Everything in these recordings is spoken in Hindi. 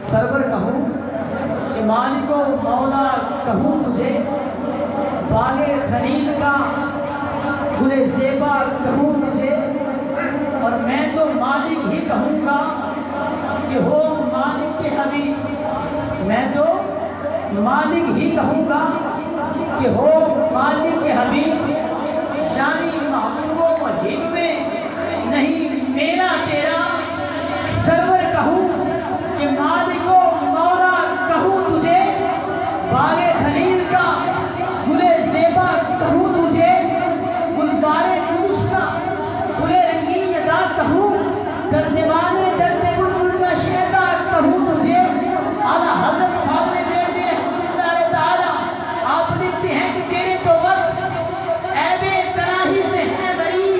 सरवर कहूँ कि मालिको मौला कहूँ तुझे, बागे खलील का गुले ज़ेबा कहूँ तुझे, और मैं तो मालिक ही कहूँगा कि हो मालिक के हबीब। मैं तो मालिक ही कहूँगा कि हो मालिक के हबीब। शानी महबूबों महीब में नहीं मेरा तेरा, सरवर कहूँ कि मालिको मौला कहूँ तुझे, बागे खलील का गुले ज़ेबा कहूँ तुझे, गुलज़ारे कुदस का फुले रंगीन अदा कहूँ, दर्दमाने दर्द बुलबुल का शेदा कहूँ तुझे। आला हज़रत फाज़िल बेलवी रहमतुल्लाह ताला आप लिखते हैं कि तेरे तो बस ऐबे तराही से है बरी,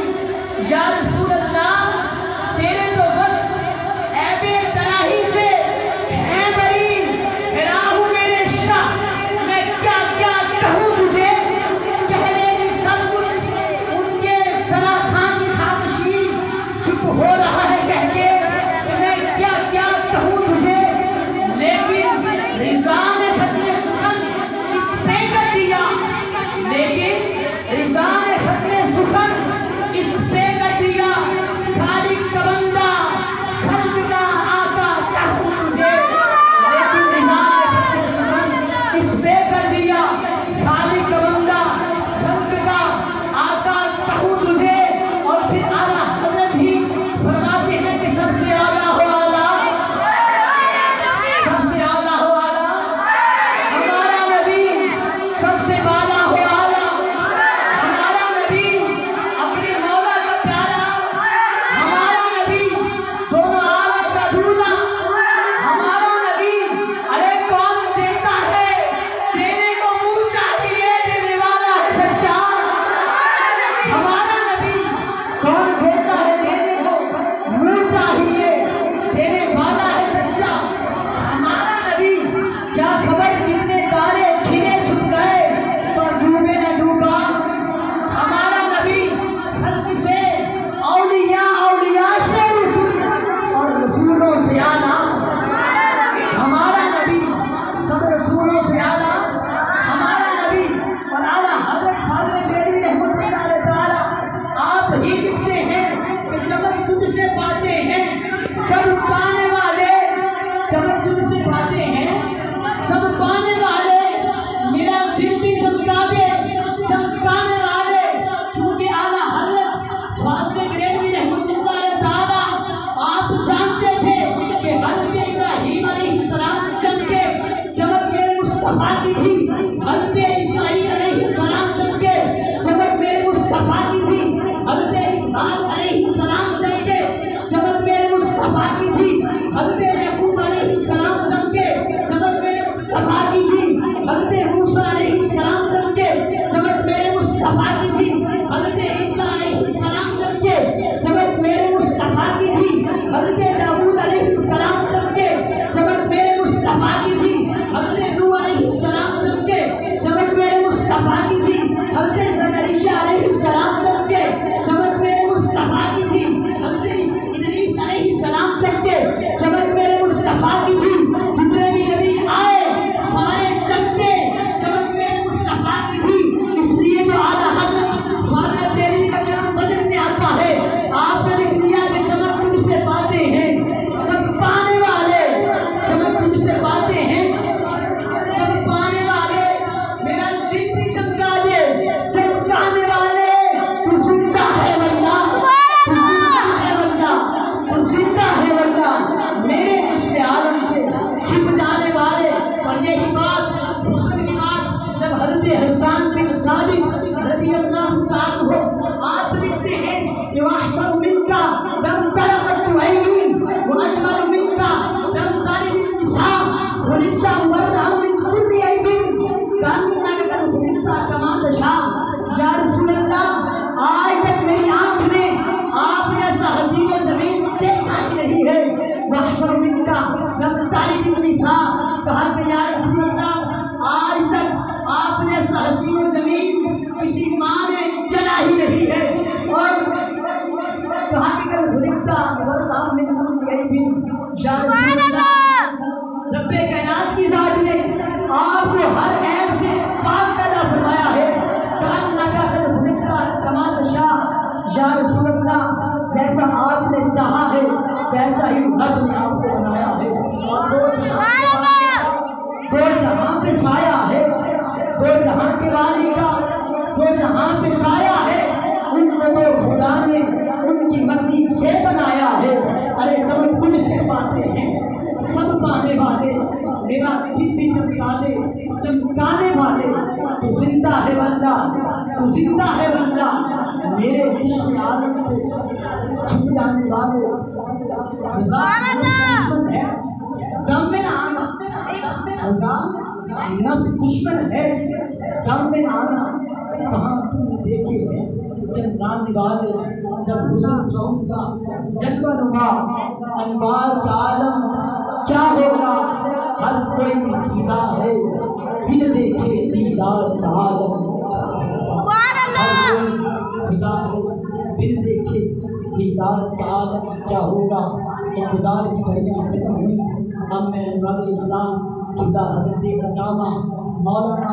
दो जहां पे साया है, उनको तो खुदा ने उनकी मर्जी से बनाया है। अरे जब तुझसे बातें हैं सब पाने वाले, मेरा दिल भी चमकाने वाले, तू जिंदा है वल्ला, तू जिंदा है वल्ला, मेरे जिस्म आलम से छुप जाने वाले। दुश्मन है दम में आना, नफ्स दुश्मन है दम में आना। कहाँ तुम देखे हैं चंद्राने वाले, जब हुस्न कौम का जलवा नुमा, अनवार का आलम क्या होगा। हर कोई फिदा है बिन देखे दीदार का आलम, हर कोई फिदा है बिन देखे दीदार का आलम क्या होगा। इंतजार की घड़ियाँ खत्म हुई, अब मैं इस्लाम किरदार हज़रत अल्लामा मौलाना